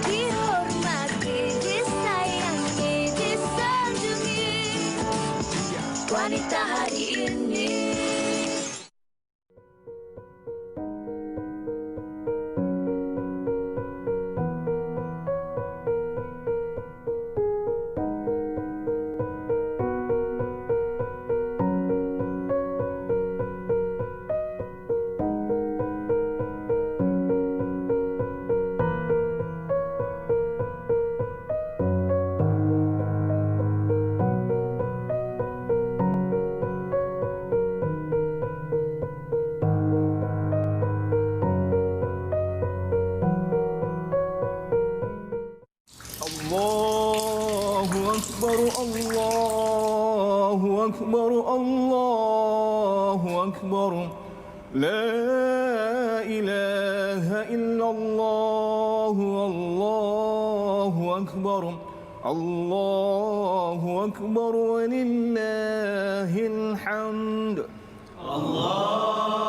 Dihormati, disayangi, disanjungi wanita hari ini. Allahu Akbar, Allahu Akbar, Allahu Akbar. La ilaha illallah, Allahu Akbar. Allahu Akbar walillahil hamd. Allahu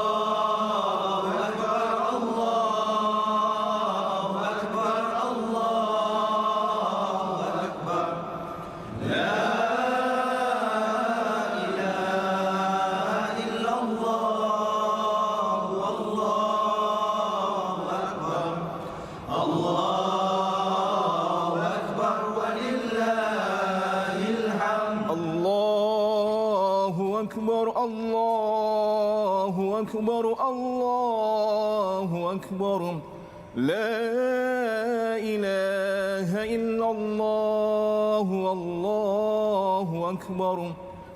Akbar, Allahu Akbar, Allahu Akbar. La ilaha illallah, Allahu Akbar.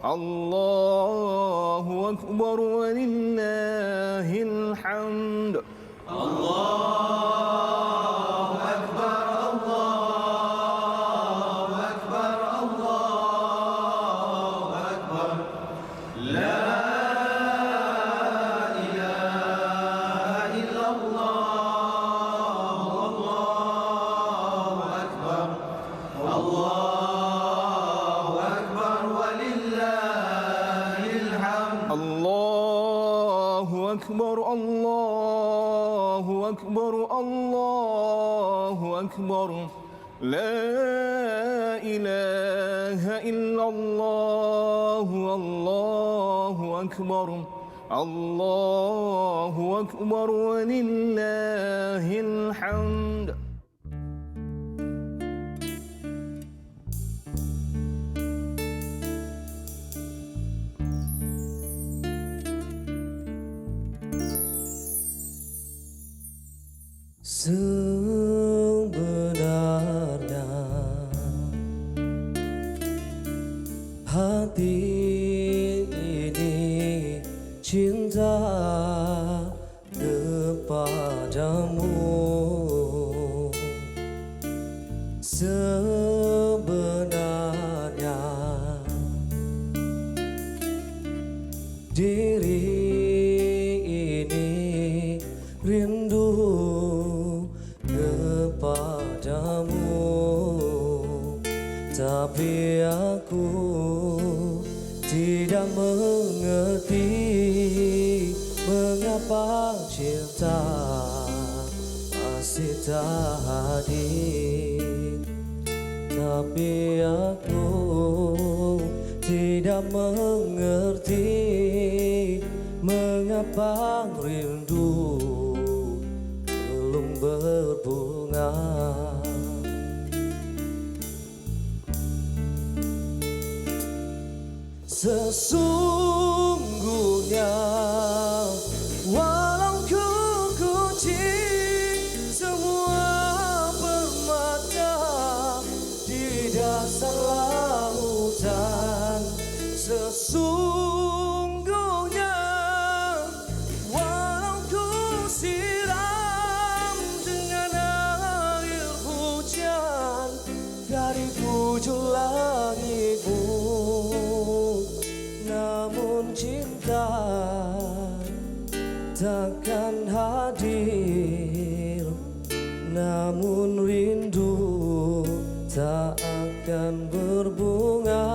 Allahu Akbar walillahil hamd. Allahu Akbar, Allahu Akbar, Allahu Akbar. La ilaha illallah, Allahu Akbar. Allahu Akbar walillahil hamd. Sebenarnya hati ini cinta kepadamu. Sebenarnya diri ini rindu kepadamu, tapi aku tidak mengerti mengapa cinta masih tak hadir. Tapi aku tidak mengerti mengapa rindu belum berbunga. Sesungguhnya walau ku kunci semua permata di dasar lautan, sesungguhnya walau ku siram dengan air hujan dari ujung langitmu, namun cinta takkan hadir, namun rindu tak akan berbunga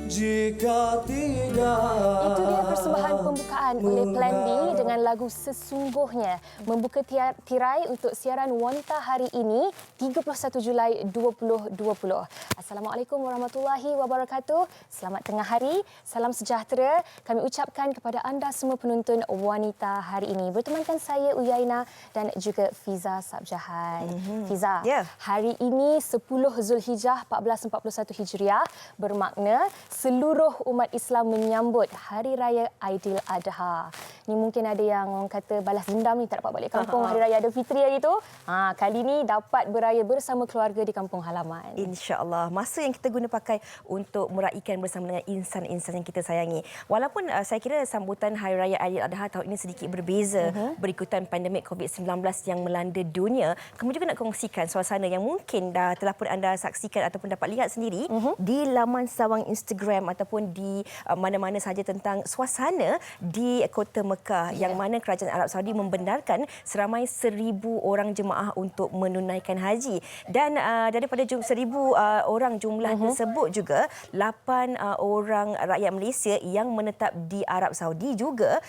jika tidak. Itu dia persembahan pembukaan dibawakan oleh Plan B dengan lagu Sesungguhnya membuka tirai untuk siaran Wanita hari ini 31 Julai 2020. Assalamualaikum warahmatullahi wabarakatuh. Selamat tengah hari, salam sejahtera kami ucapkan kepada anda semua penonton Wanita hari ini. Bertemankan saya Uyaina dan juga Fiza Sabjahan. Fiza, hari ini 10 Zulhijjah 1441 Hijriah bermakna seluruh umat Islam menyambut Hari Raya Aidiladha. Ni mungkin ada yang orang kata balas dendam ni tak dapat balik kampung Hari Raya Aidilfitri hari tu. Kali ni dapat beraya bersama keluarga di kampung halaman. InsyaAllah. Masa yang kita guna pakai untuk meraihkan bersama dengan insan-insan yang kita sayangi. Walaupun saya kira sambutan Hari Raya Aidiladha tahun ini sedikit berbeza berikutan pandemik COVID-19 yang melanda dunia. Kamu juga nak kongsikan suasana yang mungkin dah telah pun anda saksikan ataupun dapat lihat sendiri di laman sawang Instagram ataupun di mana-mana saja tentang suasana di Kota Mekah yang mana Kerajaan Arab Saudi membenarkan seramai 1,000 orang jemaah untuk menunaikan haji. Dan daripada 1,000 orang jumlah tersebut juga 8 orang rakyat Malaysia yang menetap di Arab Saudi juga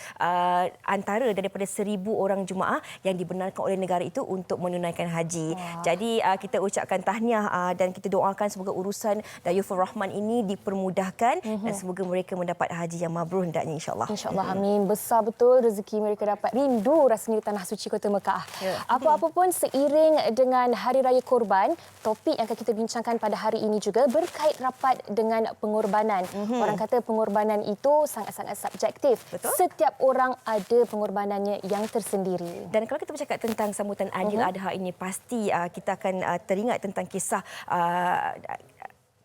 antara daripada 1,000 orang jemaah yang dibenarkan oleh negara itu untuk menunaikan haji. Jadi kita ucapkan tahniah dan kita doakan semoga urusan Dayufur Rahman ini dipermudahkan dan semoga mereka mendapat haji yang mabrur hendaknya insya-Allah. InsyaAllah, amin. Besar betul rezeki mereka dapat. Rindu rasanya di tanah suci Kota Mekah. Apa-apa pun seiring dengan Hari Raya Korban, topik yang akan kita bincangkan pada hari ini juga berkait rapat dengan pengorbanan. Orang kata pengorbanan itu sangat-sangat subjektif. Betul? Setiap orang ada pengorbanannya yang tersendiri. Dan kalau kita bercakap tentang sambutan Aidiladha ini, pasti kita akan teringat tentang kisah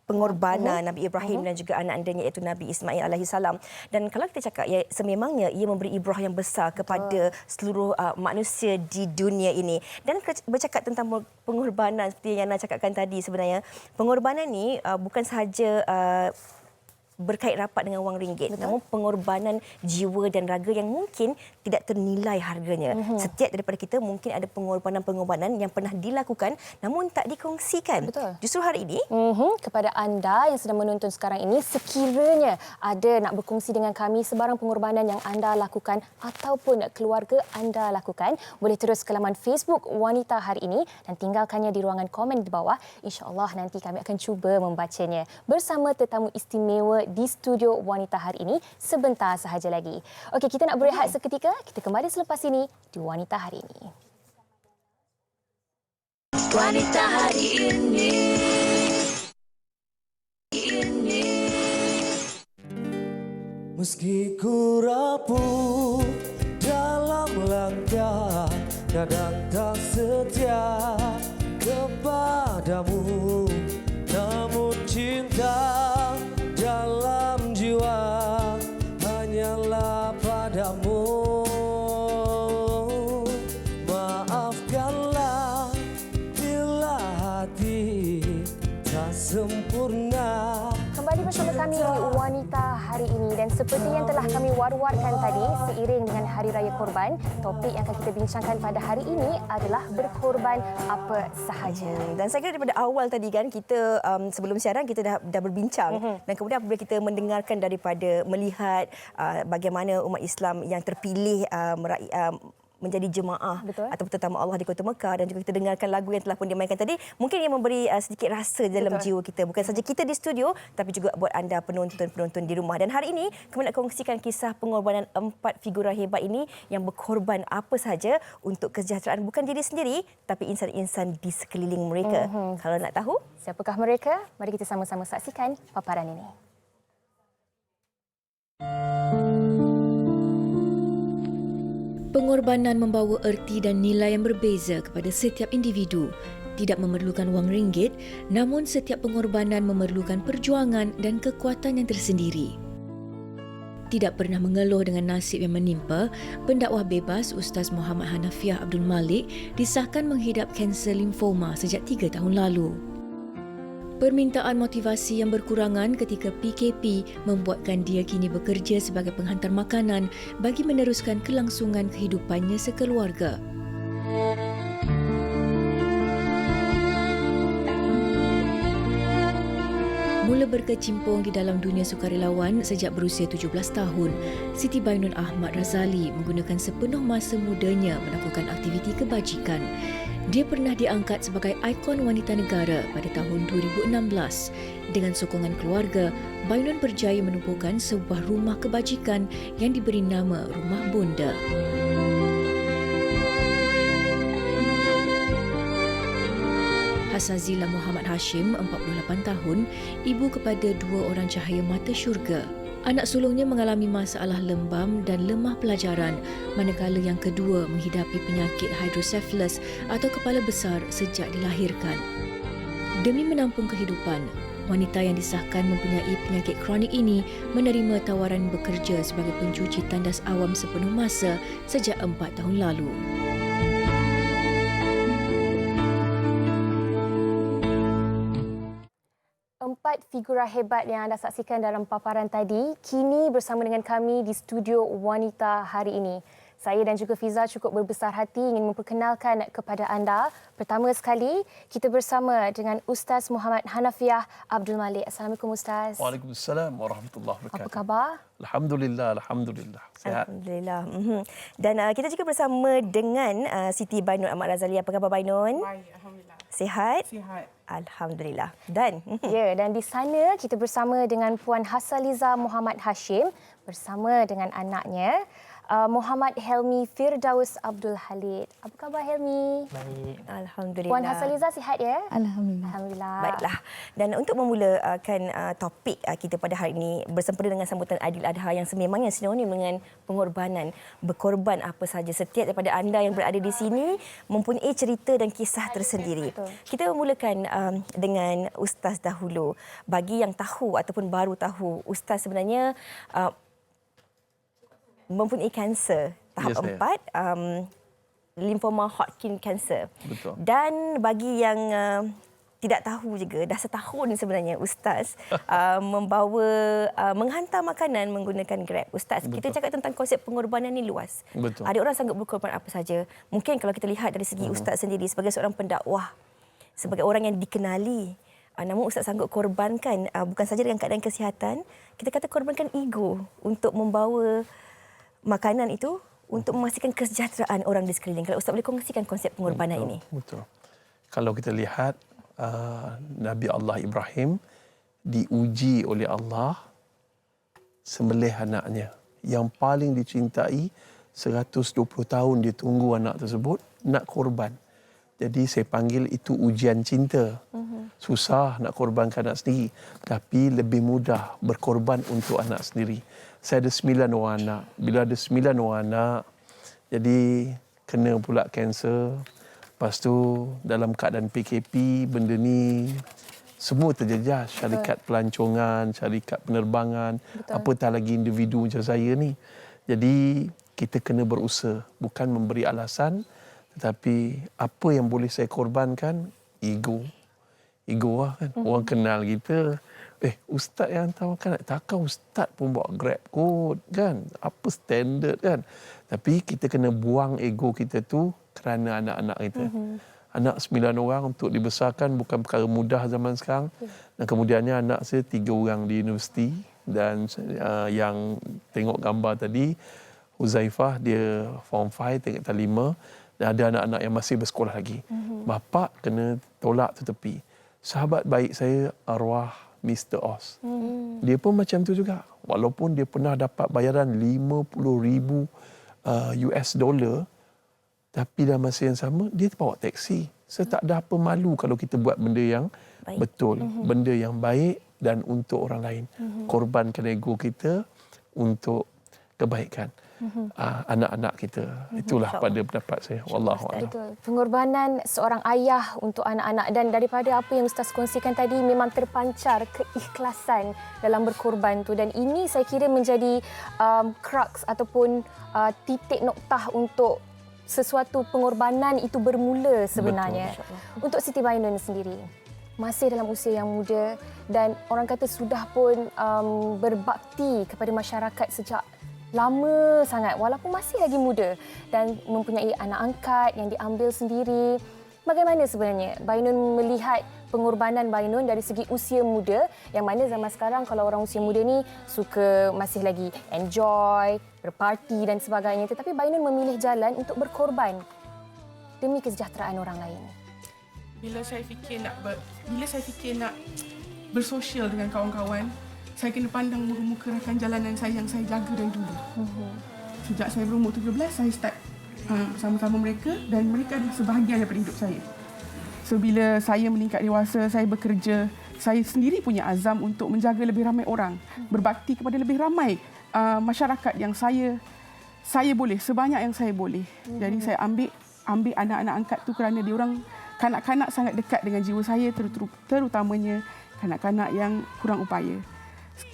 pengorbanan Nabi Ibrahim dan juga anak-andanya iaitu Nabi Ismail alaihi salam. Dan kalau kita cakap sememangnya ia memberi ibrah yang besar kepada seluruh manusia di dunia ini. Dan bercakap tentang pengorbanan seperti yang Ana cakapkan tadi, sebenarnya pengorbanan ni bukan sahaja berkait rapat dengan wang ringgit. Namun pengorbanan jiwa dan raga yang mungkin tidak ternilai harganya. Setiap daripada kita mungkin ada pengorbanan-pengorbanan yang pernah dilakukan namun tak dikongsikan. Betul. Justru hari ini kepada anda yang sedang menonton sekarang ini, sekiranya ada nak berkongsi dengan kami sebarang pengorbanan yang anda lakukan ataupun keluarga anda lakukan, boleh terus ke laman Facebook Wanita hari ini dan tinggalkannya di ruangan komen di bawah. InsyaAllah nanti kami akan cuba membacanya bersama tetamu istimewa di studio Wanita hari ini sebentar sahaja lagi. Okey, kita nak berehat seketika. Kita kembali selepas ini di Wanita hari ini. Wanita hari ini. Meski ku rapuh dalam langkah, kadang tak setia kepadamu, namun cinta dalam jiwa hanyalah padamu. Maafkanlah bila hati tak sempurna. Kembali bersama kami di Wanita hari ini dan seperti yang telah kami war-warkan tadi, seiring dengan Hari Raya Korban, topik yang akan kita bincangkan pada hari ini adalah berkorban apa sahaja. Dan saya kira daripada awal tadi kan kita sebelum siaran kita dah berbincang dan kemudian apabila kita mendengarkan daripada melihat bagaimana umat Islam yang terpilih menjadi jemaah ataupun tetamu Allah di Kota Mekah dan juga kita dengarkan lagu yang telah pun dimainkan tadi, mungkin ia memberi sedikit rasa dalam jiwa kita, bukan saja kita di studio tapi juga buat anda penonton-penonton di rumah. Dan hari ini kami nak kongsikan kisah pengorbanan 4 figura hebat ini yang berkorban apa saja untuk kesejahteraan bukan diri sendiri tapi insan-insan di sekeliling mereka. Kalau nak tahu siapakah mereka, mari kita sama-sama saksikan paparan ini. Pengorbanan membawa erti dan nilai yang berbeza kepada setiap individu. Tidak memerlukan wang ringgit, namun setiap pengorbanan memerlukan perjuangan dan kekuatan yang tersendiri. Tidak pernah mengeluh dengan nasib yang menimpa, pendakwah bebas Ustaz Muhammad Hanafiah Abdul Malik disahkan menghidap kanser limfoma sejak 3 tahun lalu. Permintaan motivasi yang berkurangan ketika PKP membuatkan dia kini bekerja sebagai penghantar makanan bagi meneruskan kelangsungan kehidupannya sekeluarga. Mula berkecimpung di dalam dunia sukarelawan sejak berusia 17 tahun, Siti Bainun Ahmad Razali menggunakan sepenuh masa mudanya melakukan aktiviti kebajikan. Dia pernah diangkat sebagai ikon wanita negara pada tahun 2016. Dengan sokongan keluarga, Bainun berjaya menumpukan sebuah rumah kebajikan yang diberi nama Rumah Bonda. Hasazila Muhammad Hashim, 48 tahun, ibu kepada 2 orang cahaya mata syurga. Anak sulungnya mengalami masalah lembam dan lemah pelajaran, manakala yang kedua menghidapi penyakit hydrocephalus atau kepala besar sejak dilahirkan. Demi menampung kehidupan, wanita yang disahkan mempunyai penyakit kronik ini menerima tawaran bekerja sebagai pencuci tandas awam sepenuh masa sejak 4 tahun lalu. Empat figura hebat yang anda saksikan dalam paparan tadi kini bersama dengan kami di studio Wanita hari ini. Saya dan juga Fiza cukup berbesar hati ingin memperkenalkan kepada anda. Pertama sekali, kita bersama dengan Ustaz Muhammad Hanafiah Abdul Malik. Assalamualaikum Ustaz. Waalaikumsalam warahmatullahi wabarakatuh. Apa khabar? Alhamdulillah. Sihat. Alhamdulillah. Dan kita juga bersama dengan Siti Bainun Ahmad Razali. Apa khabar Bainun? Baik, alhamdulillah. Sihat? Sihat. Alhamdulillah. Dan Ya, dan di sana kita bersama dengan Puan Hasaliza Muhammad Hashim bersama dengan anaknya Muhammad Helmi Firdaus Abdul Halid. Apa khabar Helmi? baik. Alhamdulillah. Puan Hasaliza sihat ya? Alhamdulillah. Alhamdulillah. Baiklah. Dan untuk memulakan topik kita pada hari ini bersempena dengan sambutan Aidiladha yang sememangnya sinonim dengan pengorbanan, berkorban apa saja. Setiap daripada anda yang berada di sini mempunyai cerita dan kisah tersendiri. Betul. Kita memulakan dengan Ustaz dahulu. Bagi yang tahu ataupun baru tahu, Ustaz sebenarnya mempunyai kanser tahap Ya, saya. 4, lymphoma Hodgkin cancer. Betul. Dan bagi yang tidak tahu juga, dah setahun sebenarnya Ustaz menghantar makanan menggunakan Grab. Ustaz, kita cakap tentang konsep pengorbanan ni luas. Betul. Ada orang sanggup berkorban apa saja. Mungkin kalau kita lihat dari segi Ustaz sendiri sebagai seorang pendakwah, sebagai orang yang dikenali, namun Ustaz sanggup korbankan bukan saja dengan keadaan kesihatan, kita kata korbankan ego untuk membawa makanan itu untuk memastikan kesejahteraan orang di sekeliling. Kalau Ustaz boleh kongsikan konsep pengorbanan ini. Betul. Kalau kita lihat Nabi Allah Ibrahim diuji oleh Allah sembelih anaknya yang paling dicintai, 120 tahun dia tunggu anak tersebut nak korban. Jadi saya panggil itu ujian cinta. Susah nak korbankan anak sendiri, tapi lebih mudah berkorban untuk anak sendiri. Saya ada 9 orang anak. Bila ada 9 orang anak, jadi kena pula kanser. Lepas tu dalam keadaan PKP, benda ni semua terjejas. Syarikat pelancongan, syarikat penerbangan, apatah lagi individu macam saya ni. Jadi kita kena berusaha, bukan memberi alasan, tetapi apa yang boleh saya korbankan, ego lah kan. Orang kenal kita, ustaz yang hantar makanan, takkan ustaz pun bawa Grab kot kan, apa standard kan. Tapi kita kena buang ego kita tu kerana anak-anak kita. Anak 9 orang untuk dibesarkan bukan perkara mudah zaman sekarang. Dan kemudiannya anak saya 3 orang di universiti. Dan yang tengok gambar tadi, Huzaifah dia form 5, tingkat 5. Dan ada anak-anak yang masih bersekolah lagi. Bapa kena tolak tu tepi. Sahabat baik saya, arwah Mr. Oz. Dia pun macam tu juga. Walaupun dia pernah dapat bayaran 50,000 US dollar, tapi dalam masa yang sama, dia bawa taksi. Saya tak ada apa malu kalau kita buat benda yang baik. Betul. Benda yang baik dan untuk orang lain. Korbankan ego kita untuk kebaikan anak-anak kita. Itulah pada pendapat saya. Wallahu a'lam. Betul. Pengorbanan seorang ayah untuk anak-anak, dan daripada apa yang Ustaz kongsikan tadi memang terpancar keikhlasan dalam berkorban tu, dan ini saya kira menjadi crux ataupun titik noktah untuk sesuatu pengorbanan itu bermula sebenarnya. Betul. Untuk Siti Bainun sendiri, masih dalam usia yang muda dan orang kata sudah pun berbakti kepada masyarakat sejak lama sangat walaupun masih lagi muda dan mempunyai anak angkat yang diambil sendiri. Bagaimana sebenarnya Bainun melihat pengorbanan Bainun dari segi usia muda, yang mana zaman sekarang kalau orang usia muda ni suka masih lagi enjoy, berparti dan sebagainya, tetapi Bainun memilih jalan untuk berkorban demi kesejahteraan orang lain. Bila saya fikir nak bersosial dengan kawan-kawan, saya kena pandang muka-muka rakan jalanan saya yang saya jaga dari dulu. Sejak saya berumur 17, saya start bersama-sama mereka dan mereka adalah sebahagian daripada hidup saya. So bila saya meningkat dewasa, saya bekerja, saya sendiri punya azam untuk menjaga lebih ramai orang, berbakti kepada lebih ramai masyarakat yang saya boleh, sebanyak yang saya boleh. Jadi saya ambil anak-anak angkat tu kerana diorang kanak-kanak sangat dekat dengan jiwa saya, terutamanya kanak-kanak yang kurang upaya.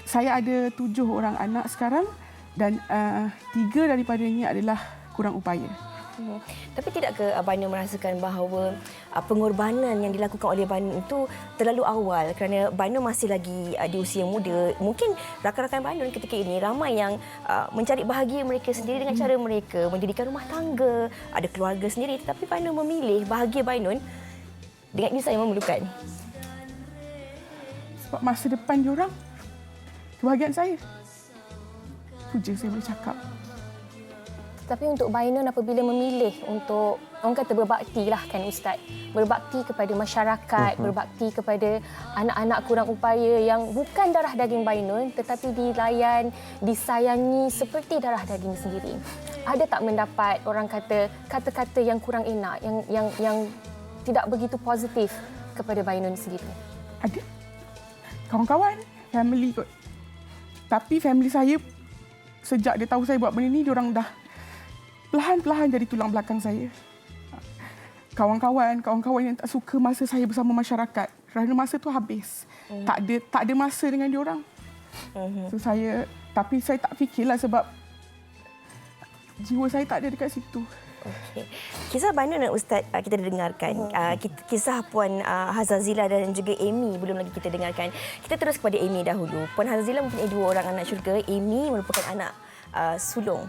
Saya ada 7 orang anak sekarang dan 3 daripadanya adalah kurang upaya. Tapi tidak ke Bainun merasakan bahawa pengorbanan yang dilakukan oleh Bainun itu terlalu awal kerana Bainun masih lagi di usia muda. Mungkin rakan-rakan Bainun ketika ini ramai yang mencari bahagia mereka sendiri dengan cara mereka mendirikan rumah tangga, ada keluarga sendiri, tetapi Bainun memilih bahagia Bainun dengan insan yang memerlukan. Sebab masa depan diorang, kebahagiaan saya. Itu je saya boleh cakap. Tetapi untuk Bainun apabila memilih untuk, orang kata berbakti lah kan Ustaz, berbakti kepada masyarakat, berbakti kepada anak-anak kurang upaya yang bukan darah daging Bainun tetapi dilayan, disayangi seperti darah daging sendiri. Ada tak mendapat orang kata kata-kata yang kurang enak, yang tidak begitu positif kepada Bainun sendiri? Ada. Kawan-kawan, family kot. Tapi family saya, sejak dia tahu saya buat benda ni, diorang dah perlahan-perlahan jadi tulang belakang saya. Kawan-kawan yang tak suka masa saya bersama masyarakat. Kerana masa tu habis. Tak ada masa dengan diorang. So tapi saya tak fikirlah sebab jiwa saya tak ada dekat situ. Okay. Kisah Bainun dan Ustaz kita dah dengarkan. Kisah Puan Hazazila dan juga Amy belum lagi kita dengarkan. Kita terus kepada Amy dahulu. Puan Hazazila mempunyai 2 orang anak syurga. Amy merupakan anak sulung,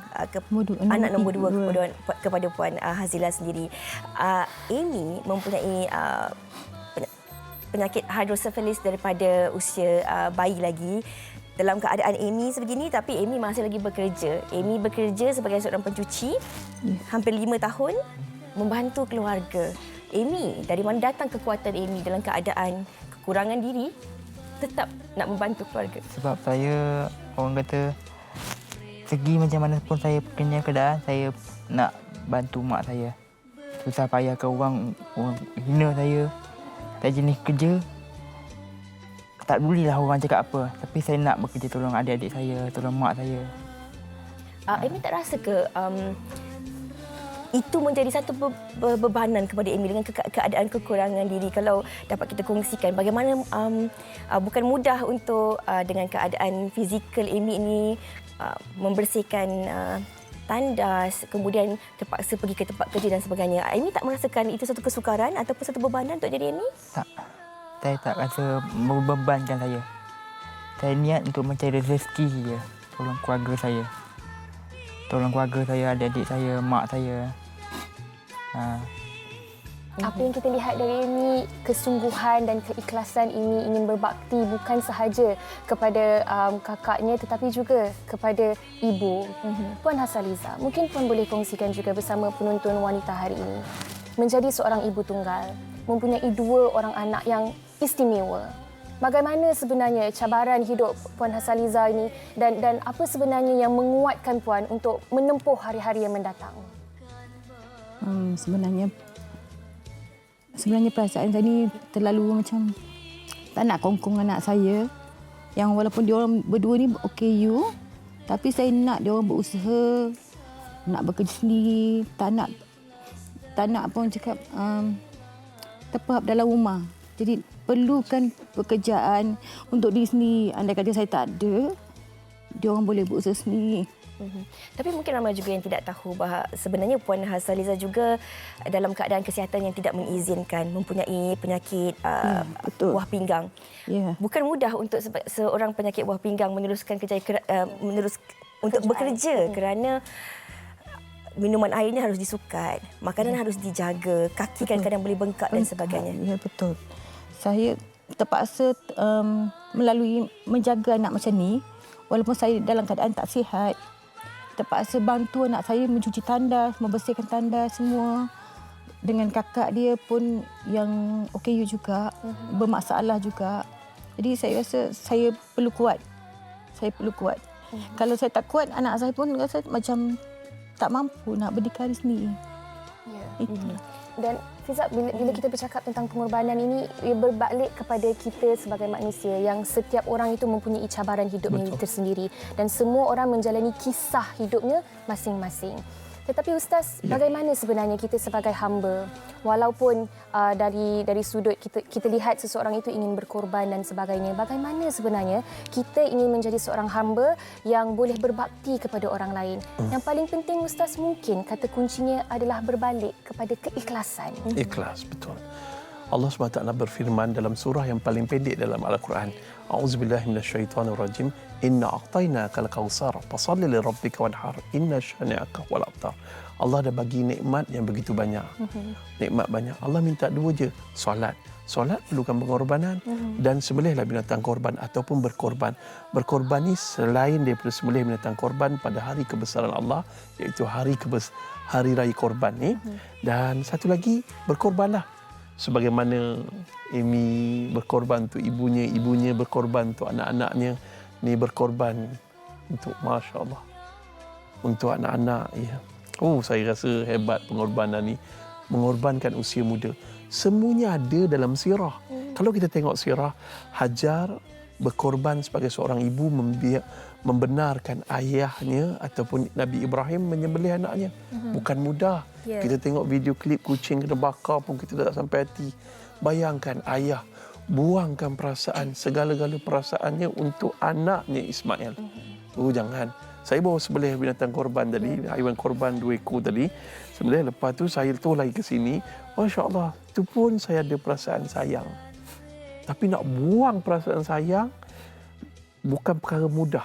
anak nombor 2 kepada Puan Hazila sendiri. Amy mempunyai penyakit hidrocephalus daripada usia bayi lagi. Dalam keadaan Amy sebegini, tapi Amy masih lagi bekerja. Amy bekerja sebagai seorang pencuci, hampir 5 tahun, membantu keluarga. Amy, dari mana datang kekuatan Amy dalam keadaan kekurangan diri, tetap nak membantu keluarga? Sebab saya, orang kata, segi macam mana pun saya punya keadaan, saya nak bantu mak saya. Susah payah ke orang hina saya, tak jenis kerja. Tak pedulilah orang cakap apa, tapi saya nak bekerja tolong adik-adik saya, tolong mak saya. Amy tak rasa ke itu menjadi satu bebanan kepada Amy dengan keadaan kekurangan diri? Kalau dapat kita kongsikan bagaimana bukan mudah untuk dengan keadaan fizikal Amy ini membersihkan tandas, kemudian terpaksa pergi ke tempat kerja dan sebagainya. Amy tak merasakan itu satu kesukaran ataupun satu bebanan untuk diri Amy? Tak. Saya tak rasa membebankan saya. Saya niat untuk mencari rezeki saja. Tolong keluarga saya. Tolong keluarga saya, adik-adik saya, mak saya. Apa yang kita lihat dari Amy, kesungguhan dan keikhlasan Amy ingin berbakti bukan sahaja kepada kakaknya tetapi juga kepada ibu. Puan Hazaliza, mungkin Puan boleh kongsikan juga bersama penonton wanita hari ini. Menjadi seorang ibu tunggal, mempunyai 2 orang anak yang istimewa. Bagaimana sebenarnya cabaran hidup Puan Hazaliza ini dan apa sebenarnya yang menguatkan Puan untuk menempuh hari-hari yang mendatang? Sebenarnya perasaan saya ni terlalu macam tak nak kongkong anak saya. Yang walaupun dia orang berdua ni OKU, tapi saya nak dia orang berusaha, nak bekerja sendiri, tak nak apa orang cakap terperap dalam rumah. Jadi perlukan pekerjaan untuk diri sendiri. Andai kata saya tak ada, dia orang boleh berusaha sendiri. Tapi mungkin ramai juga yang tidak tahu bahawa sebenarnya Puan Hazaliza juga dalam keadaan kesihatan yang tidak mengizinkan, mempunyai penyakit buah pinggang. Yeah. Bukan mudah untuk seorang penyakit buah pinggang meneruskan untuk bekerja kerana minuman airnya harus disukat, makanan harus dijaga, kaki kadang-kadang boleh bengkak dan sebagainya. Ya, betul. saya terpaksa melalui menjaga anak macam ni, walaupun saya dalam keadaan tak sihat, terpaksa bantu anak saya mencuci tandas, membersihkan tandas semua. Dengan kakak dia pun yang OKU juga, bermasalah juga. Jadi saya rasa saya perlu kuat. Saya perlu kuat. Kalau saya tak kuat, anak saya pun rasa macam tak mampu nak berdikari sendiri. Ya. Dan Fiza, bila kita bercakap tentang pengorbanan ini, ia berbalik kepada kita sebagai manusia yang setiap orang itu mempunyai cabaran hidupnya tersendiri dan semua orang menjalani kisah hidupnya masing-masing. Tetapi Ustaz, bagaimana sebenarnya kita sebagai hamba, walaupun dari sudut kita lihat seseorang itu ingin berkorban dan sebagainya, bagaimana sebenarnya kita ingin menjadi seorang hamba yang boleh berbakti kepada orang lain? Yang paling penting Ustaz, mungkin kata kuncinya adalah berbalik kepada keikhlasan. Ikhlas, betul. Allah SWT berfirman dalam surah yang paling pendek dalam Al-Quran. A'udzubillahi minasyaitonirrajim. Inna a'tainakal kautsar fashalli lirabbika wanhar. Inna syani'aka wal abtar. Allah dah bagi nikmat yang begitu banyak. Nikmat banyak. Allah minta dua je, solat. Solat perlukan pengorbanan dan sembelihlah binatang korban ataupun berkorban. Berkorban ni selain daripada sembelih binatang korban pada hari kebesaran Allah, iaitu hari raya korban ni. Dan satu lagi, berkorbanlah. Sebagaimana Amy berkorban untuk ibunya, ibunya berkorban untuk anak-anaknya, ni berkorban untuk, Masya Allah, untuk anak-anak. Ya. Oh, saya rasa hebat pengorbanan ni, mengorbankan usia muda. Semuanya ada dalam sirah. Kalau kita tengok sirah, Hajar berkorban sebagai seorang ibu membenarkan ayahnya ataupun Nabi Ibrahim menyembelih anaknya. Bukan mudah. Kita tengok video klip kucing kena bakar pun kita tak sampai hati. Bayangkan ayah buangkan perasaan, segala-gala perasaannya untuk anaknya Ismail. Oh, jangan. Saya bawa sembelih binatang korban tadi, haiwan korban 2 ekor tadi. Sembelih, lepas tu saya letup lagi ke sini. Masya Allah, tu pun saya ada perasaan sayang. Tapi nak buang perasaan sayang bukan perkara mudah.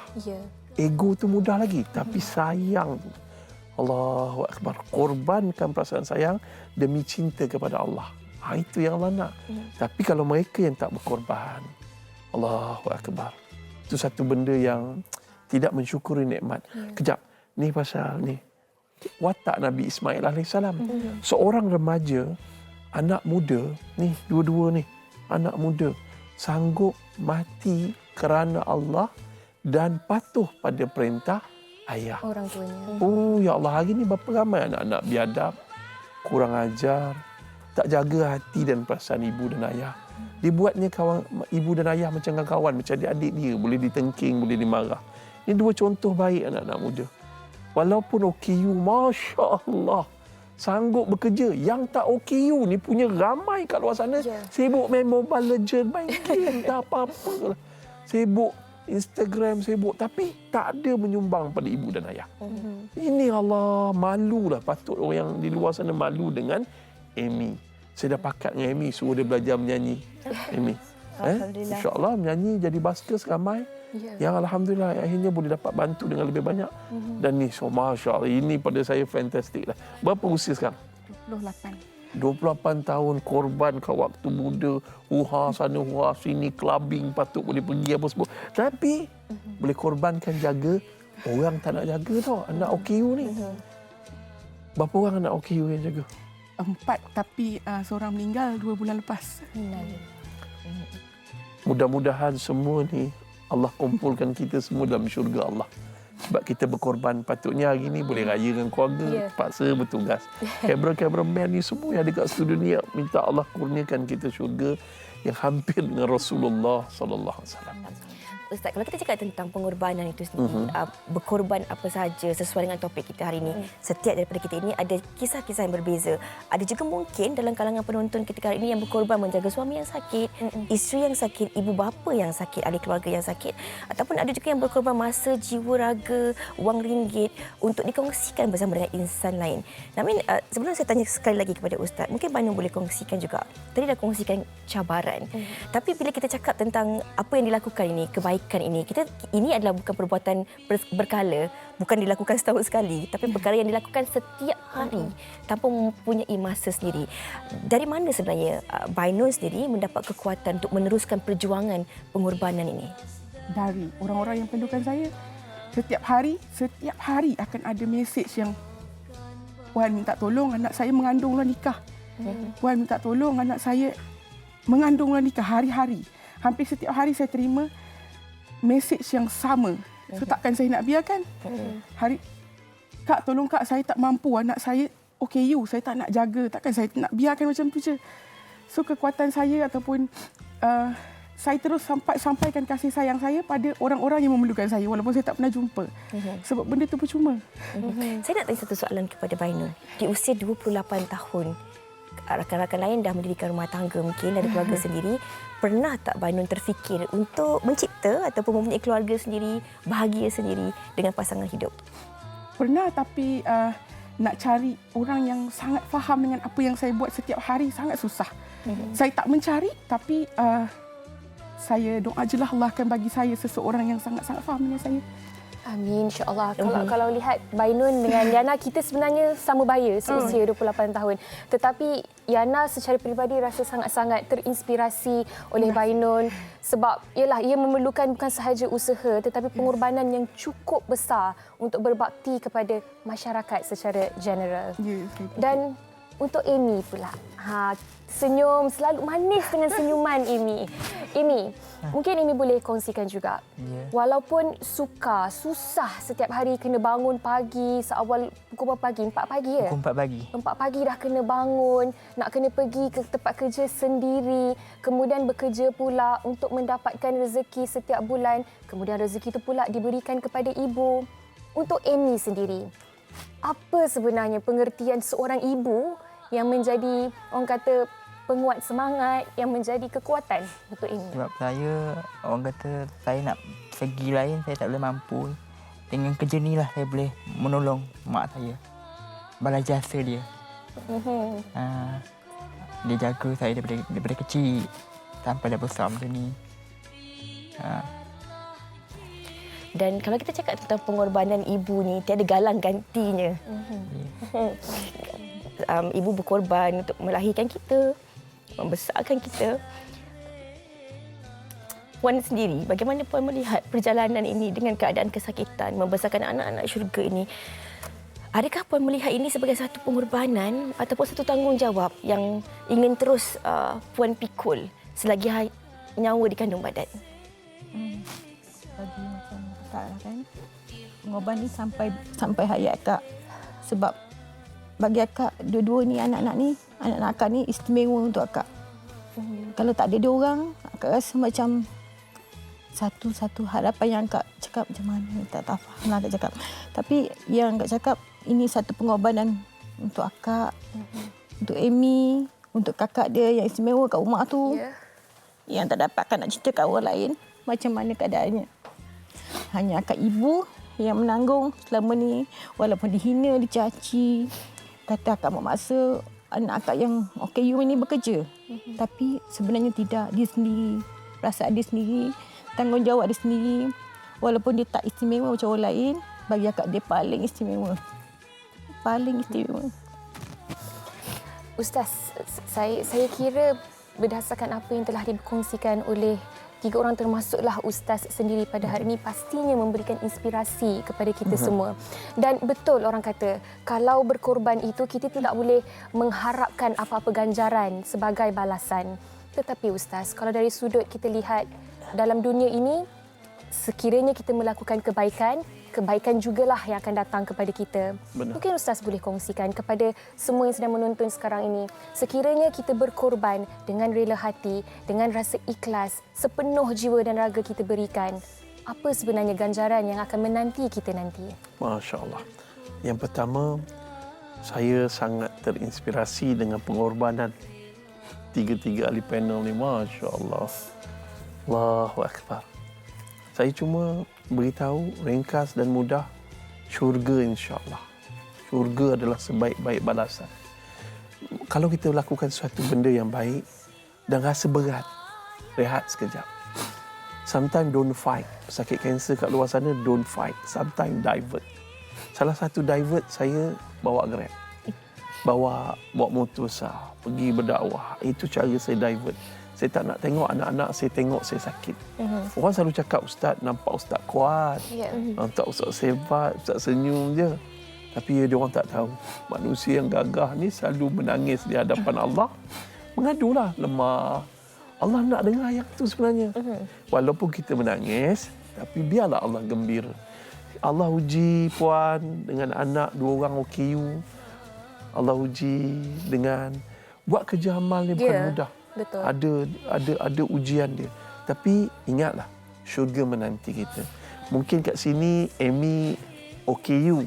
Ego tu mudah lagi, tapi sayang, Allahu Akbar, korbankan perasaan sayang demi cinta kepada Allah. Itu yang Allah nak. Tapi kalau mereka yang tak berkorban, Allahu Akbar, itu satu benda yang tidak mensyukuri nikmat. Kejap, ni pasal ni watak Nabi Ismail AS. Seorang remaja, anak muda, ni dua-dua ni, anak muda, sanggup mati kerana Allah dan patuh pada perintah ayah. Orang tuanya. Oh, ya Allah, hari ni berapa ramai anak-anak biadab, kurang ajar, tak jaga hati dan perasaan ibu dan ayah. Dibuatnya kawan ibu dan ayah macam kawan, macam adik-adik dia, boleh ditengking, boleh dimarah. Ini dua contoh baik anak-anak muda. Walaupun OKU, Masya Allah, sanggup bekerja. Yang tak OKU ni punya ramai kat luar sana. Sibuk main Mobile Legend, main game, tak apa-apa. Sibuk Instagram, sibuk. Tapi tak ada menyumbang pada ibu dan ayah. Ini Allah, malulah. Patut orang yang di luar sana malu dengan Amy. Saya dah pakat dengan Amy, suruh dia belajar menyanyi. Amy. InsyaAllah menyanyi jadi baskers ramai. Yang Alhamdulillah akhirnya boleh dapat bantu dengan lebih banyak. Dan ni, Masya Allah, ini pada saya fantastik lah. Berapa usia sekarang? 28 tahun, korban kat waktu muda, huha sana, huha sini, clubbing, patut boleh pergi apa semua. Tapi, boleh korbankan jaga orang tak nak jaga tau, anak OKU ni. Berapa orang anak OKU yang jaga? 4, tapi seorang meninggal 2 bulan lepas. Mudah-mudahan semua ni Allah kumpulkan kita semua dalam syurga Allah. Sebab kita berkorban, patutnya hari ni boleh raya dengan keluarga, paksa bertugas. Kameraman ni semua yang ada kat studio ni, minta Allah kurniakan kita syurga yang hampir dengan Rasulullah sallallahu alaihi wasallam. Ustaz, kalau kita cakap tentang pengorbanan itu sendiri, berkorban apa sahaja sesuai dengan topik kita hari ini, setiap daripada kita ini ada kisah-kisah yang berbeza. Ada juga mungkin dalam kalangan penonton ketika hari ini yang berkorban menjaga suami yang sakit, isteri yang sakit, ibu bapa yang sakit, ahli keluarga yang sakit, ataupun ada juga yang berkorban masa, jiwa, raga, wang ringgit untuk dikongsikan bersama dengan insan lain. Namun sebelum saya tanya sekali lagi kepada Ustaz, mungkin Banu boleh kongsikan juga. Tadi dah kongsikan cabaran. Tapi bila kita cakap tentang apa yang dilakukan ini, kebaikan kebaikan ini. Ini adalah bukan perbuatan berkala, bukan dilakukan setahun sekali, tapi perkara yang dilakukan setiap hari tanpa mempunyai masa sendiri. Dari mana sebenarnya Bainun sendiri mendapat kekuatan untuk meneruskan perjuangan pengorbanan ini? Dari orang-orang yang pendudukan saya. Setiap hari akan ada mesej yang Puan minta tolong anak saya mengandung luar nikah. Puan minta tolong anak saya mengandung luar nikah hari-hari. Hampir setiap hari saya terima mesej yang sama. So takkan saya nak biarkan. Kak tolong kak, saya tak mampu, anak saya OKU, saya tak nak jaga. Takkan saya nak biarkan macam tu je. So kekuatan saya ataupun saya terus sampaikan kasih sayang saya pada orang-orang yang memerlukan saya walaupun saya tak pernah jumpa. Sebab benda tu percuma. Saya nak tanya satu soalan kepada Bainun. Di usia 28 tahun, rakan-rakan lain dah mendirikan rumah tangga, mungkin ada keluarga sendiri. Pernah tak Bainun terfikir untuk mencipta ataupun mempunyai keluarga sendiri, bahagia sendiri dengan pasangan hidup? Pernah, tapi nak cari orang yang sangat faham dengan apa yang saya buat setiap hari sangat susah. Saya tak mencari, tapi saya doa je lah Allah akan bagi saya seseorang yang sangat-sangat faham dengan saya. Amin, insya-Allah. Kalau lihat Bainun dengan Yana, kita sebenarnya sama baya seusia 28 tahun. Tetapi Yana secara peribadi rasa sangat-sangat terinspirasi oleh Bainun sebab ialah ia memerlukan bukan sahaja usaha tetapi pengorbanan yang cukup besar untuk berbakti kepada masyarakat secara general. Dan untuk Amy pula. Senyum selalu manis dengan senyuman Amy. Amy, mungkin Amy boleh kongsikan juga. Walaupun susah setiap hari kena bangun pagi, seawal pukul berapa pagi? 4 pagi ya? Pukul 4 pagi. 4 pagi dah kena bangun, nak kena pergi ke tempat kerja sendiri, kemudian bekerja pula untuk mendapatkan rezeki setiap bulan, kemudian rezeki itu pula diberikan kepada ibu. Untuk Amy sendiri, apa sebenarnya pengertian seorang ibu yang menjadi, orang kata, penguat semangat, yang menjadi kekuatan untuk ini? Sebab saya, orang kata, saya nak segi lain, saya tak boleh mampu. Dengan kerja ni lah saya boleh menolong mak saya. Balas jasa dia. Dia jaga saya daripada kecil sampai dah besar macam ni. Dan kalau kita cakap tentang pengorbanan ibu ni, tiada galang gantinya. Ibu berkorban untuk melahirkan kita, membesarkan kita. Puan sendiri, bagaimana Puan melihat perjalanan ini dengan keadaan kesakitan, membesarkan anak-anak syurga ini? Adakah Puan melihat ini sebagai satu pengorbanan ataupun satu tanggungjawab yang ingin terus Puan pikul selagi nyawa di kandung badan? Bagi macam tak lah kan. Pengorbanan ni sampai hayat akak. Sebab bagi akak, dua-dua ni anak-anak akak ni istimewa untuk akak. Kalau tak ada dia orang, akak rasa macam satu harapan yang akak cakap macam mana, tak faham lah akak cakap. Tapi yang akak cakap, ini satu pengorbanan untuk akak, untuk Amy, untuk kakak dia yang istimewa kat rumah tu. Yang tak dapatkan nak cerita kat orang lain, macam mana keadaannya. Hanya akak ibu yang menanggung selama ni, walaupun dihina, dicaci, kata akak memaksa anak akak yang OKU ini bekerja. Tapi sebenarnya tidak, dia sendiri, perasaan dia sendiri, tanggungjawab dia sendiri. Walaupun dia tak istimewa macam orang lain, bagi akak dia paling istimewa. Paling istimewa. Ustaz, saya kira berdasarkan apa yang telah dikongsikan oleh 3 orang termasuklah Ustaz sendiri pada hari ini pastinya memberikan inspirasi kepada kita semua. Dan betul orang kata, kalau berkorban itu kita tidak boleh mengharapkan apa-apa ganjaran sebagai balasan. Tetapi Ustaz, kalau dari sudut kita lihat dalam dunia ini, sekiranya kita melakukan kebaikan, kebaikan jugalah yang akan datang kepada kita. Benar. Mungkin Ustaz boleh kongsikan kepada semua yang sedang menonton sekarang ini, sekiranya kita berkorban dengan rela hati, dengan rasa ikhlas, sepenuh jiwa dan raga kita berikan, apa sebenarnya ganjaran yang akan menanti kita nanti? Masya Allah. Yang pertama, saya sangat terinspirasi dengan pengorbanan 3 ahli panel ni. Masya Allah. Allahu Akbar. Saya cuma beritahu ringkas dan mudah, syurga insya-Allah. Syurga adalah sebaik-baik balasan. Kalau kita lakukan suatu benda yang baik dan rasa berat, rehat sekejap. Sometimes don't fight. Sakit kanser kat luar sana, don't fight. Sometimes divert. Salah satu divert saya bawa Grab. Bawa motor besar, pergi berdakwah. Itu cara saya divert. Saya tak nak tengok anak-anak saya tengok saya sakit. Orang selalu cakap, Ustaz, nampak Ustaz kuat. Nampak Ustaz sebat, Ustaz senyum je. Tapi dia orang tak tahu. Manusia yang gagah ni selalu menangis di hadapan Allah. Mengadulah lemah. Allah nak dengar yang itu sebenarnya. Walaupun kita menangis, tapi biarlah Allah gembira. Allah uji puan dengan anak 2 orang OKU. Allah uji dengan buat kerja amal ni bukan mudah. Betul. Ada ujian dia. Tapi ingatlah, syurga menanti kita. Mungkin kat sini Amy OKU,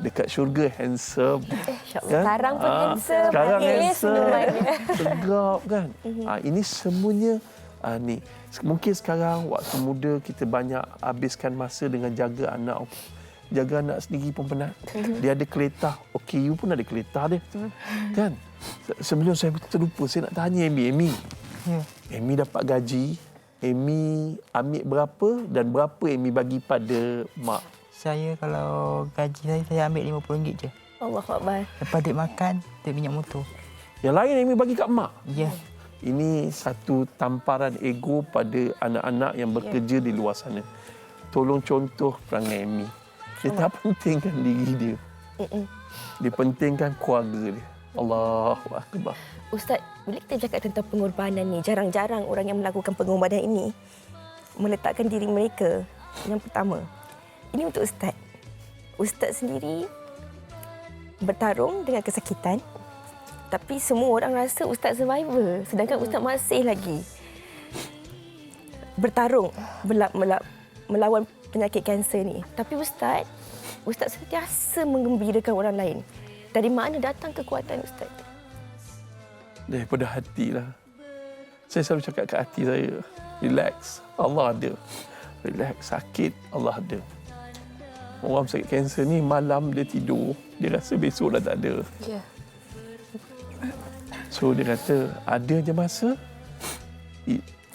dekat syurga handsome. Sekarang pun handsome. Sekarang manis handsome. semuanya. Tegap kan. Ini semuanya ni. Mungkin sekarang waktu muda kita banyak habiskan masa dengan jaga anak. Jaga anak sendiri pun penat. Dia ada kereta. OKU pun ada kereta dia. Kan? Sebelum saya terlupa, saya nak tanya Amy. Amy dapat gaji. Amy ambil berapa dan berapa Amy bagi pada mak? Saya kalau gaji saya ambil RM50 je. Allahuakbar. Lepas duit makan, duit minyak motor. Yang lain Amy bagi kat mak? Ya. Ini satu tamparan ego pada anak-anak yang bekerja di luar sana. Tolong contoh perangai Amy. Dia tak pentingkan diri dia. Dia pentingkan keluarga dia. Allahu Akbar. Ustaz, bila kita cakap tentang pengorbanan ni, jarang-jarang orang yang melakukan pengorbanan ini meletakkan diri mereka yang pertama. Ini untuk Ustaz. Ustaz sendiri bertarung dengan kesakitan, tapi semua orang rasa Ustaz survivor, sedangkan Ustaz masih lagi bertarung melawan penyakit kanser ni. Tapi Ustaz sentiasa menggembirakan orang lain. Dari mana datang kekuatan Ustaz? Daripada hatilah. Saya selalu cakap kat hati saya, relax, Allah ada. Relax, sakit, Allah ada. Orang sakit kanser ni malam dia tidur, dia rasa besok dah tak ada. So dia kata, ada je masa.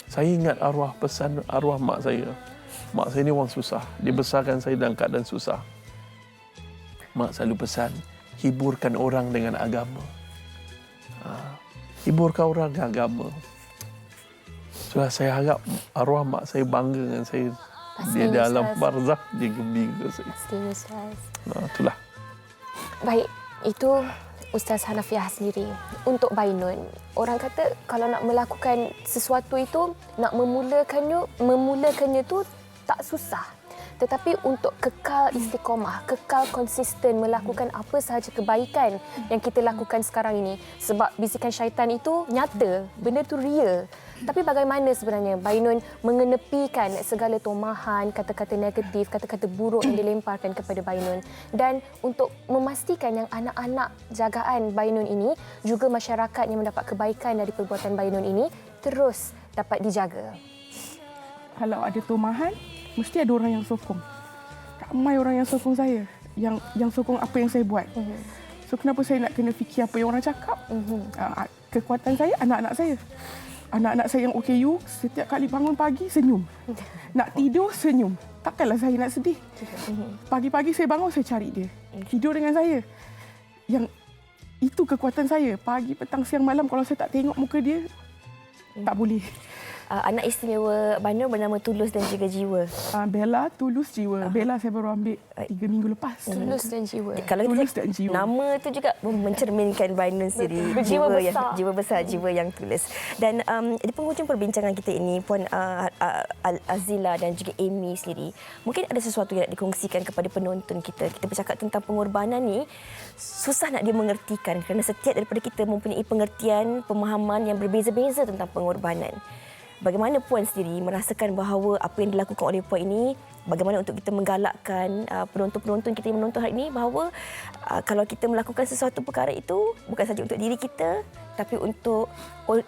Saya ingat pesan arwah mak saya. Mak saya ni orang susah. Dia besarkan saya dalam keadaan susah. Mak selalu pesan, hiburkan orang dengan agama. Hiburkan orang dengan agama. So saya harap arwah mak saya bangga dengan saya. Dia dalam barzakh, dia gembira saya. Pastinya, Ustaz. Itulah. Baik, itu Ustaz Hanafiah sendiri. Untuk Bainun, orang kata kalau nak melakukan sesuatu itu, nak memulakannya tu tak susah. Tetapi untuk kekal istiqamah, kekal konsisten melakukan apa sahaja kebaikan yang kita lakukan sekarang ini. Sebab bisikan syaitan itu nyata, benda tu real. Tapi bagaimana sebenarnya Bainun mengenepikan segala tomahan, kata-kata negatif, kata-kata buruk yang dilemparkan kepada Bainun. Dan untuk memastikan yang anak-anak jagaan Bainun ini, juga masyarakat yang mendapat kebaikan dari perbuatan Bainun ini, terus dapat dijaga. Kalau ada tomahan, mesti ada orang yang sokong. Ramai orang yang sokong saya, yang sokong apa yang saya buat. So kenapa saya nak kena fikir apa yang orang cakap? Kekuatan saya, anak-anak saya. Anak-anak saya yang OKU, setiap kali bangun pagi senyum. Nak tidur senyum. Takkanlah saya nak sedih. Pagi-pagi saya bangun, saya cari dia. Tidur dengan saya. Yang itu kekuatan saya. Pagi, petang, siang, malam kalau saya tak tengok muka dia, tak boleh. Anak istimewa Bainun bernama Tulus dan juga Jiwa. Bella, Tulus, Jiwa. Bella saya baru ambil 3 minggu lepas. Tulus dan Jiwa. Kalau Tulus dan Jiwa. Nama tu juga mencerminkan Bainun sendiri. Jiwa besar, jiwa yang tulus. Dan di penghujung perbincangan kita ini, Puan Azila dan juga Amy sendiri, mungkin ada sesuatu yang nak dikongsikan kepada penonton kita. Kita bercakap tentang pengorbanan ni, susah nak dimengertikan kerana setiap daripada kita mempunyai pengertian, pemahaman yang berbeza-beza tentang pengorbanan. Bagaimana Puan sendiri merasakan bahawa apa yang dilakukan oleh Puan ini, bagaimana untuk kita menggalakkan penonton-penonton kita yang menonton hari ini bahawa kalau kita melakukan sesuatu perkara itu bukan saja untuk diri kita tapi untuk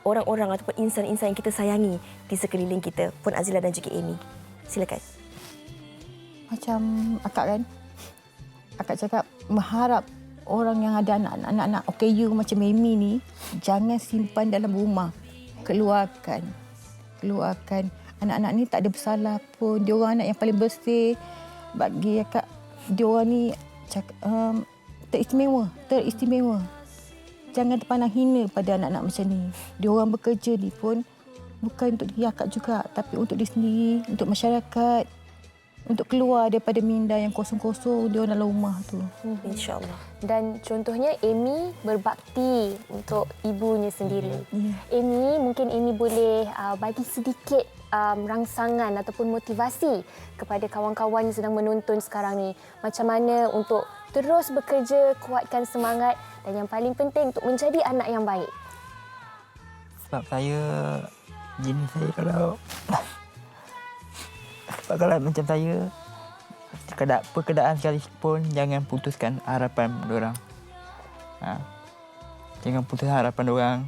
orang-orang ataupun insan-insan yang kita sayangi di sekeliling kita. Puan Azila dan juga Amy. Silakan. Macam akak kan, akak cakap mengharap orang yang ada anak-anak OKU macam Amy ni jangan simpan dalam rumah. Keluarkan Anak-anak ni tak ada bersalah pun. Diorang anak yang paling bersih. Bagi akak, diorang ni teristimewa. Jangan terpandang hina pada anak-anak macam ni. Diorang bekerja ni pun bukan untuk diri akak juga, tapi untuk diri sendiri, untuk masyarakat, untuk keluar daripada minda yang kosong-kosong diorang dalam rumah tu. InsyaAllah. Dan contohnya Amy berbakti untuk ibunya sendiri. Amy, mungkin Amy boleh bagi sedikit rangsangan ataupun motivasi kepada kawan-kawan yang sedang menonton sekarang ni. Macam mana untuk terus bekerja, kuatkan semangat dan yang paling penting untuk menjadi anak yang baik. Sebab saya jenis saya kalau macam saya perkeadaan sekalipun jangan putuskan harapan orang. Jangan putus harapan orang.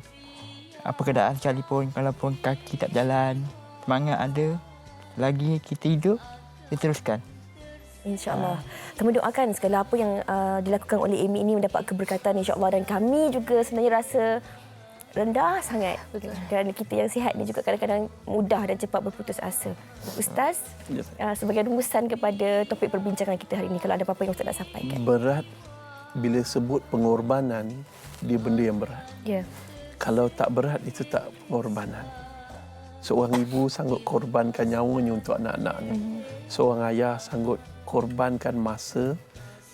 Apa keadaan sekalipun, kalaupun kaki tak berjalan, semangat ada, lagi kita hidup, kita teruskan. InsyaAllah. Kami doakan segala apa yang dilakukan oleh Amy ini mendapat keberkatan insyaAllah, dan kami juga sebenarnya rasa rendah sangat. Kerana kita yang sihat ni juga kadang-kadang mudah dan cepat berputus asa. Ustaz, sebagai rumusan kepada topik perbincangan kita hari ini, kalau ada apa-apa yang Ustaz nak sampaikan. Berat bila sebut pengorbanan, dia benda yang berat. Ya. Kalau tak berat, itu tak pengorbanan. Seorang ibu sanggup korbankan nyawanya untuk anak-anaknya. Seorang ayah sanggup korbankan masa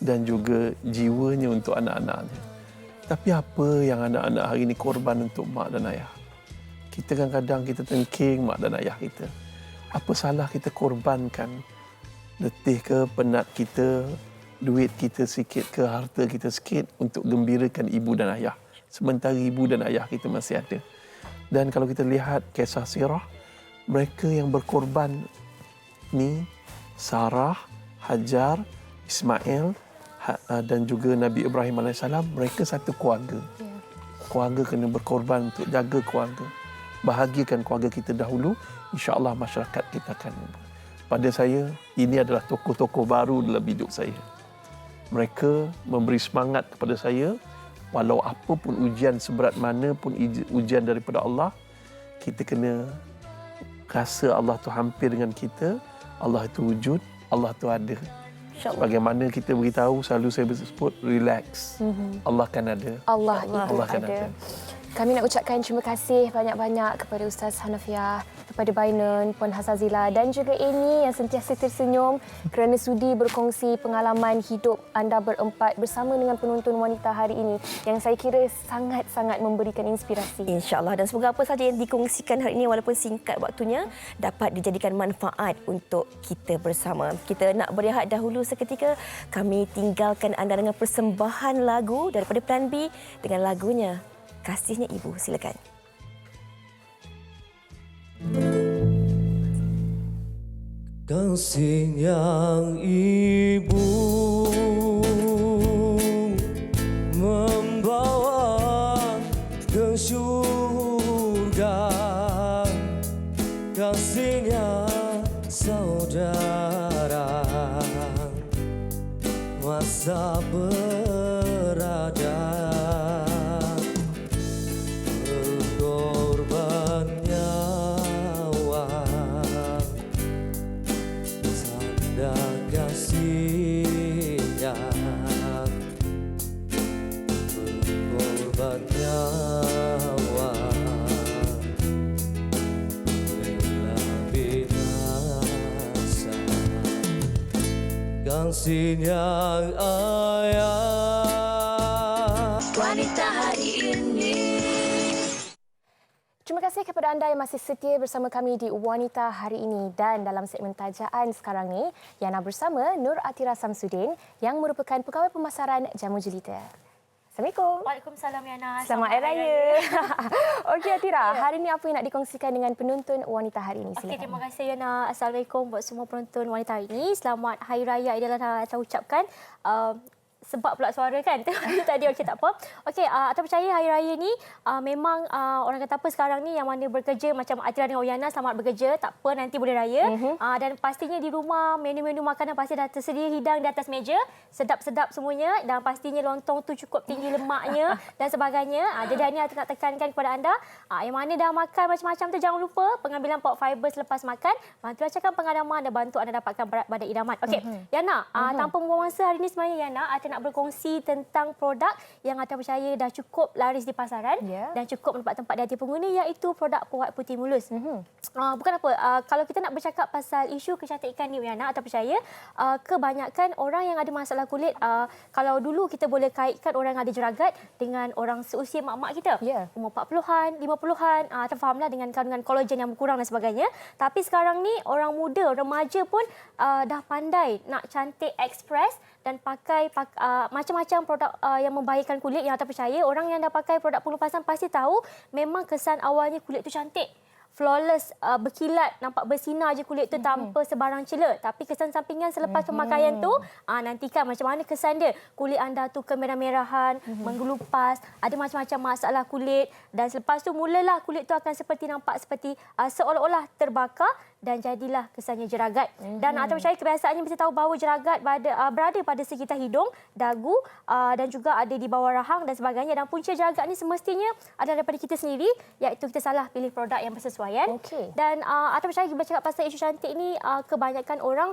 dan juga jiwanya untuk anak-anaknya. Tapi apa yang anak-anak hari ini korban untuk mak dan ayah? Kita kadang-kadang kita tengking mak dan ayah kita. Apa salah kita korbankan letih ke, penat kita, duit kita sikit ke, harta kita sikit untuk gembirakan ibu dan ayah. Sementara ibu dan ayah kita masih ada. Dan kalau kita lihat kisah sirah, mereka yang berkorban ni Sarah, Hajar, Ismail dan juga Nabi Ibrahim AS, mereka satu keluarga. Keluarga kena berkorban untuk jaga keluarga. Bahagiakan keluarga kita dahulu, insya-Allah masyarakat kita akan. Pada saya, ini adalah tokoh-tokoh baru dalam hidup saya. Mereka memberi semangat kepada saya, walau apa pun ujian, seberat mana pun ujian daripada Allah, kita kena rasa Allah tu hampir dengan kita, Allah itu wujud, Allah tu ada. Bagaimana kita beritahu, selalu saya sebut, relax. Allah kan ada. Allah kan ada. Kami nak ucapkan terima kasih banyak-banyak kepada Ustaz Hanafiah, kepada Bainon, Puan Hasazila dan juga Amy yang sentiasa tersenyum kerana sudi berkongsi pengalaman hidup anda berempat bersama dengan penonton wanita hari ini yang saya kira sangat-sangat memberikan inspirasi. InsyaAllah, dan semoga apa saja yang dikongsikan hari ini walaupun singkat waktunya dapat dijadikan manfaat untuk kita bersama. Kita nak berehat dahulu seketika. Kami tinggalkan anda dengan persembahan lagu daripada Plan B dengan lagunya Kasihnya Ibu. Silakan. Kasih yang ibu membawa ke surga, kasihnya saudara masa berada. Kasih yang ayah. Wanita hari ini. Terima kasih kepada anda yang masih setia bersama kami di Wanita Hari Ini, dan dalam segmen tajaan sekarang ni Yana bersama Nur Atira Samsudin yang merupakan pegawai pemasaran Jamu Jelita. Assalamualaikum. Waalaikumsalam Yana. Selamat Hari Raya. Okey Atira, hari ini apa yang nak dikongsikan dengan penonton Wanita Hari Ini? Silakan. Okey, terima kasih Yana. Assalamualaikum buat semua penonton Wanita Hari Ini. Selamat Hari Raya Aidiladha saya ucapkan. sebab pula suara kan. Tadi okey tak apa. Okey, Atta percaya hari raya ni memang orang kata apa sekarang ni yang mana bekerja macam Atira dengan Uyana selamat bekerja, tak apa nanti boleh raya. Dan pastinya di rumah menu-menu makanan pasti dah tersedia hidang di atas meja, sedap-sedap semuanya dan pastinya lontong tu cukup tinggi lemaknya dan sebagainya. Jadi hari ni Atta nak tekankan kepada anda yang mana dah makan macam-macam tu jangan lupa pengambilan pok fiber selepas makan. Bantu lancarkan pengadaman dan bantu anda dapatkan berat badan idaman. Okey, Yana, tanpa membuang masa hari ni sebenarnya Yana, Atta nak berkongsi tentang produk yang Atta percaya dah cukup laris di pasaran dan cukup mendapat tempat di hati pengguna, iaitu produk Perawat Putih Mulus. Bukan apa, kalau kita nak bercakap pasal isu kecantikan ni Yana, Atta percaya kebanyakan orang yang ada masalah kulit, kalau dulu kita boleh kaitkan orang yang ada jeragat dengan orang seusia mak-mak kita, umur 40-an, 50-an, Atta fahamlah dengan kandungan kolagen yang berkurang dan sebagainya. Tapi sekarang ni orang muda, remaja pun dah pandai nak cantik ekspres dan pakai macam-macam produk yang membahayakan kulit. Yang Atta percaya orang yang dah pakai produk pengelupasan pasti tahu memang kesan awalnya kulit tu cantik, flawless, berkilat, nampak bersinar je kulit tu tanpa sebarang cela. Tapi kesan sampingan selepas pemakaian tu, nantikan macam mana kesan dia. Kulit anda tu kemerah-merahan, menggelupas, ada macam-macam masalah kulit. Dan selepas tu mulalah kulit tu akan nampak seperti seolah-olah terbakar dan jadilah kesannya jeragat. Dan Atta percaya kebiasaannya mesti tahu bahawa jeragat berada pada sekitar hidung, dagu dan juga ada di bawah rahang dan sebagainya. Dan punca jeragat ni semestinya ada daripada kita sendiri, iaitu kita salah pilih produk yang bersesuaian. Dan Atta percaya bercakap pasal isu cantik ni, kebanyakan orang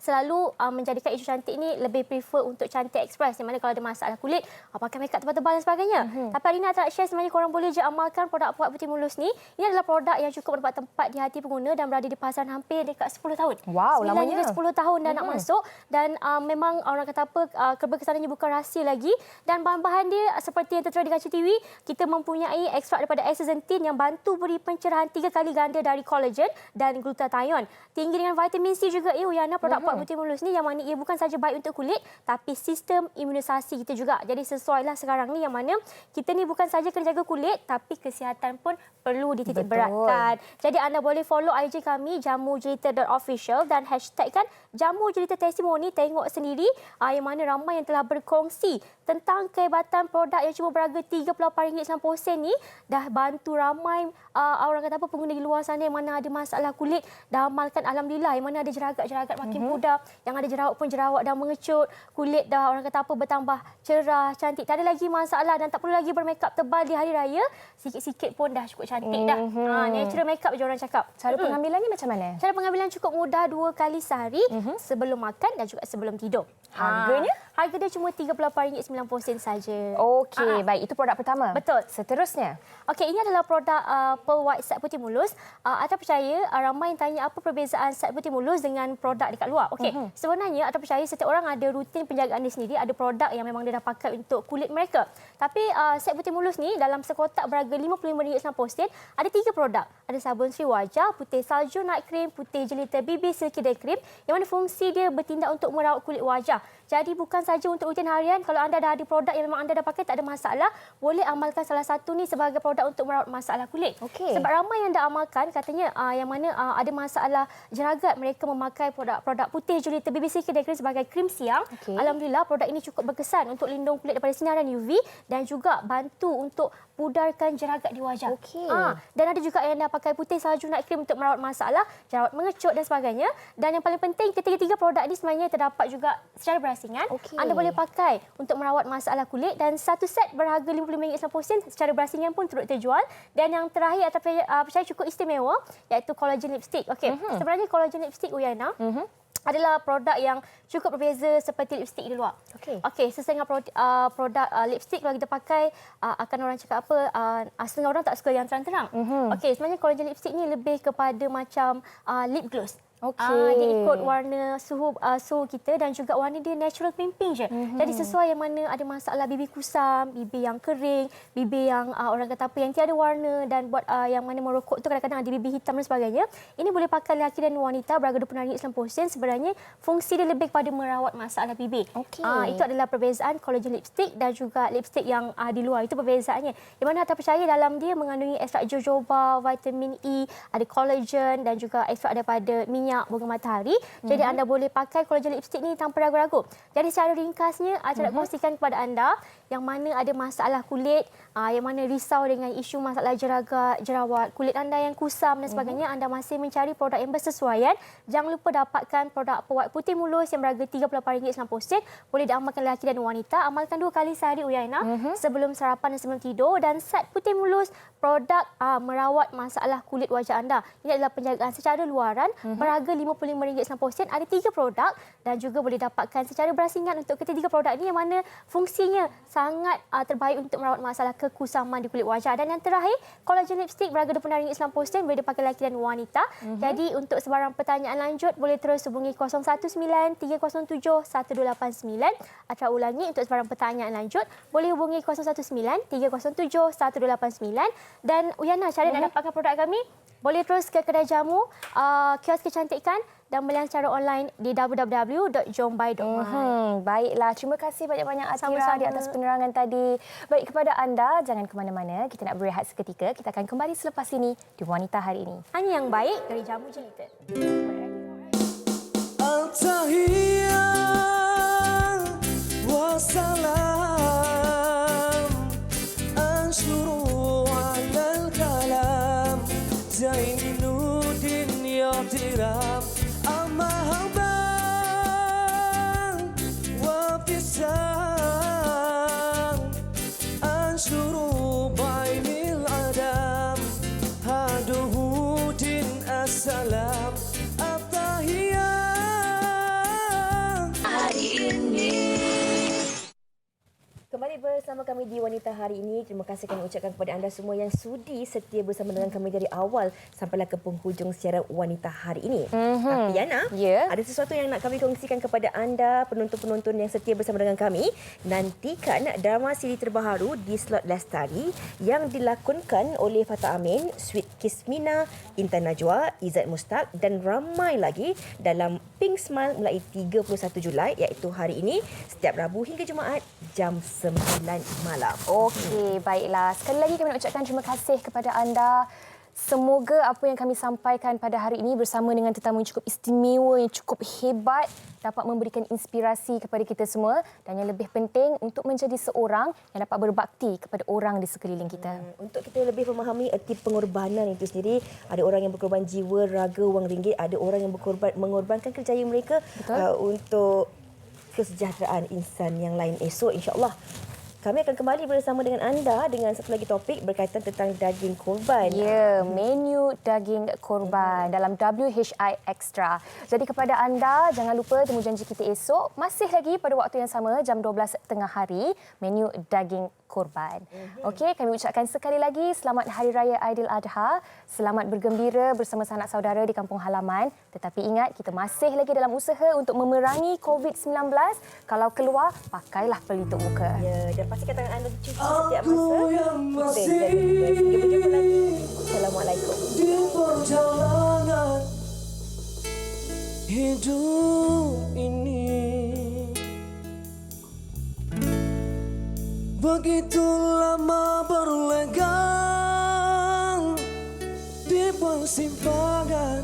selalu menjadikan isu cantik ni lebih prefer untuk cantik ekspres, di mana kalau ada masalah kulit pakai makeup tebal-tebal dan sebagainya. Tapi hari ini Atta nak share sebenarnya korang boleh je amalkan produk Perawat Putih Mulus ni. Ini adalah produk yang cukup mendapat tempat di hati pengguna dan berada di pasaran hampir dekat 10 tahun. Wow, 9 lamanya. hingga 10 tahun dah nak masuk dan memang orang kata apa, keberkesanannya bukan rahsia lagi. Dan bahan-bahan dia seperti yang tertera di kaca TV, kita mempunyai ekstrak daripada astaxanthin yang bantu beri pencerahan 3 kali ganda dari collagen dan glutathione. Tinggi dengan vitamin C juga Uyana, produk Perawat Putih Mulus ni, yang mana ia bukan saja baik untuk kulit tapi sistem imunisasi kita juga. Jadi sesuailah sekarang ni yang mana kita ni bukan saja kena jaga kulit tapi kesihatan pun perlu dititik beratkan. Jadi anda boleh follow IG kami jamujelita.official dan hashtagkan jamujelita testimoni, tengok sendiri yang mana ramai yang telah berkongsi tentang kehebatan produk yang cuma berharga RM38.90 ni dah bantu ramai orang kata apa pengguna di luar sana yang mana ada masalah kulit dah amalkan, alhamdulillah. Yang mana ada jeragat-jeragat makin pudar, yang ada jerawat pun jerawat dah mengecut, kulit dah orang kata apa bertambah cerah, cantik, tak ada lagi masalah dan tak perlu lagi bermakeup tebal di hari raya. Sikit-sikit pun dah cukup cantik dah. Natural makeup je orang cakap. Cara pengambilannya macam mana? Cara pengambilan cukup mudah, 2 kali sehari, sebelum makan dan juga sebelum tidur. Harganya? Harga dia cuma RM38.90 saja. Okey, baik. Itu produk pertama. Betul. Seterusnya? Okey, ini adalah produk Pearl White Set Putih Mulus. Atta percaya ramai yang tanya apa perbezaan set putih mulus dengan produk dekat luar. Okey, sebenarnya Atta percaya setiap orang ada rutin penjagaan dia sendiri, ada produk yang memang dia dah pakai untuk kulit mereka. Tapi set putih mulus ni dalam sekotak berharga RM55.90 ada 3 produk. Ada sabun sri wajah, putih salju night cream, putih jelita bibir silky day cream, yang mana fungsi dia bertindak untuk merawat kulit wajah. Jadi bukan saja untuk rutin harian, kalau anda dah ada produk yang memang anda dah pakai tak ada masalah, boleh amalkan salah satu ni sebagai produk untuk merawat masalah kulit. Sebab ramai yang dah amalkan katanya yang mana ada masalah jeragat, mereka memakai produk putih jelita bibir silky day cream sebagai krim siang. Alhamdulillah produk ini cukup berkesan untuk lindung kulit daripada sinaran UV dan juga bantu untuk pudarkan jeragat di wajah. Dan ada juga yang dah pakai putih salju night cream untuk merawat masalah jerawat mengecut dan sebagainya. Dan yang paling penting, ketiga-tiga produk ini sebenarnya terdapat juga secara berasingan. Anda boleh pakai untuk merawat masalah kulit dan satu set berharga RM55.90 secara berasingan pun turut terjual. Dan yang terakhir Atta percaya cukup istimewa, iaitu collagen lipstick. Sebenarnya collagen lipstick Uyana adalah produk yang cukup berbeza seperti lipstick di luar. Setengah produk lipstick kalau kita pakai akan orang cakap apa, setengah orang tak suka yang terang-terang. Sebenarnya collagen lipstick ni lebih kepada macam lip gloss. Dia ikut warna suhu kita dan juga warna dia natural pink je. Jadi sesuai yang mana ada masalah bibir kusam, bibir yang kering, bibir yang orang kata apa yang tiada warna dan buat yang mana merokok tu kadang-kadang ada bibir hitam dan sebagainya. Ini boleh pakai lelaki dan wanita berharga RM20.90. Sebenarnya fungsi dia lebih kepada merawat masalah bibir. Itu adalah perbezaan collagen lipstick dan juga lipstick yang di luar. Itu perbezaannya. Di mana Atta percaya dalam dia mengandungi ekstrak jojoba, vitamin E, ada collagen dan juga ekstrak daripada minyak minyak bunga matahari. Jadi anda boleh pakai collagen lipstick ni tanpa ragu-ragu. Jadi secara ringkasnya, saya nak kongsikan kepada anda yang mana ada masalah kulit, yang mana risau dengan isu masalah jerawat, kulit anda yang kusam dan sebagainya, anda masih mencari produk yang bersesuaian, jangan lupa dapatkan produk Pewatt Putih Mulus yang berharga RM38.90. Boleh diamalkan lelaki dan wanita. Amalkan 2 kali sehari Uyaina, sebelum sarapan dan sebelum tidur. Dan set Putih Mulus, produk merawat masalah kulit wajah anda. Ini adalah penjagaan secara luaran, berharga RM55.90. Ada 3 produk dan juga boleh dapatkan secara berasingan untuk ketiga produk ini yang mana fungsinya sangat terbaik untuk merawat masalah kekusaman di kulit wajah. Dan yang terakhir, collagen lipstick berharga RM26.90, boleh dipakai lelaki dan wanita. Jadi untuk sebarang pertanyaan lanjut boleh terus hubungi 019-307-1289. Atau ulangi, untuk sebarang pertanyaan lanjut boleh hubungi 019-307-1289. Dan Uyana, cara nak dapatkan produk kami, boleh terus ke kedai jamu, kios kecantikan dan belian secara online di www.jombai.my. Baiklah, terima kasih banyak-banyak Atira di atas penerangan tadi. Baik, kepada anda, jangan ke mana-mana. Kita nak berehat seketika. Kita akan kembali selepas ini di Wanita Hari Ini. Hanya yang baik dari Jamu Jelita. Al-Tahiyah wa salam anshuru ala al-kalam Zainuddin ya tiram amahaban wa fisam anshuru bainil adam haduhudin assalam Kembali bersama kami di Wanita Hari Ini. Terima kasih kami ucapkan kepada anda semua yang sudi setia bersama dengan kami dari awal sampailah ke penghujung siaran Wanita Hari Ini. Tapi Yana, ada sesuatu yang nak kami kongsikan kepada anda, penonton-penonton yang setia bersama dengan kami. Nantikan drama siri terbaru di slot Lestari yang dilakonkan oleh Fatah Amin, Sweet Kismina, Intan Najwa, Izzat Mustaq dan ramai lagi dalam Pink Smile mulai 31 Julai iaitu hari ini setiap Rabu hingga Jumaat jam 9 malam. Okey, baiklah. Sekali lagi kami nak ucapkan terima kasih kepada anda. Semoga apa yang kami sampaikan pada hari ini bersama dengan tetamu yang cukup istimewa, yang cukup hebat, dapat memberikan inspirasi kepada kita semua dan yang lebih penting untuk menjadi seorang yang dapat berbakti kepada orang di sekeliling kita. Untuk kita lebih memahami erti pengorbanan itu sendiri, ada orang yang berkorban jiwa, raga, wang ringgit, ada orang yang mengorbankan kerjaya mereka untuk kesejahteraan insan yang lain. Esok insya-Allah kami akan kembali bersama dengan anda dengan satu lagi topik berkaitan tentang daging korban. Ya, menu daging korban dalam WHI Extra. Jadi kepada anda, jangan lupa temu janji kita esok. Masih lagi pada waktu yang sama, jam 12 tengah hari, menu daging korban. Okey, kami ucapkan sekali lagi selamat Hari Raya Aidiladha. Selamat bergembira bersama sanak saudara di kampung halaman. Tetapi ingat, kita masih lagi dalam usaha untuk memerangi COVID-19. Kalau keluar, pakailah pelitup muka. Ya, dan pastikan tangan anda dicuci setiap masa. Hingga berjumpa lagi. Assalamualaikum. Di perjalanan hidup ini begitu lama berlegang di persimpangan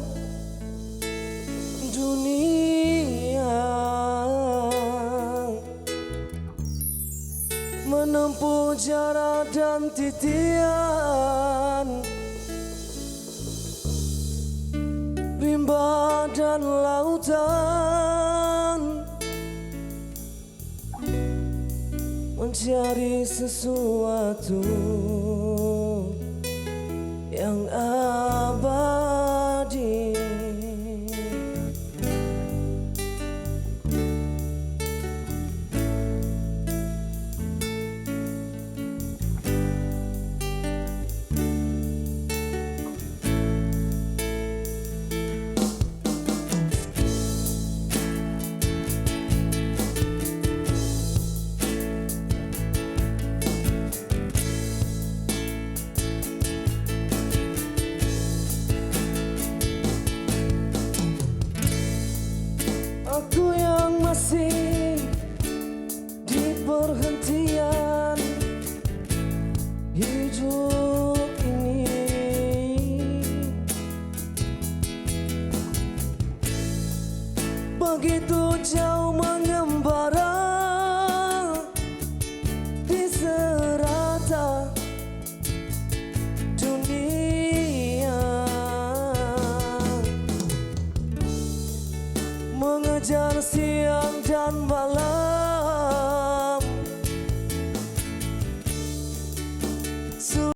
dunia, menempuh jarak dan titian, rimba dan lautan, mencari sesuatu yang abadi. Aku yang masih di perhentian hidup ini, begitu jauh mengembara di serata dunia, mengejar siang dan malam.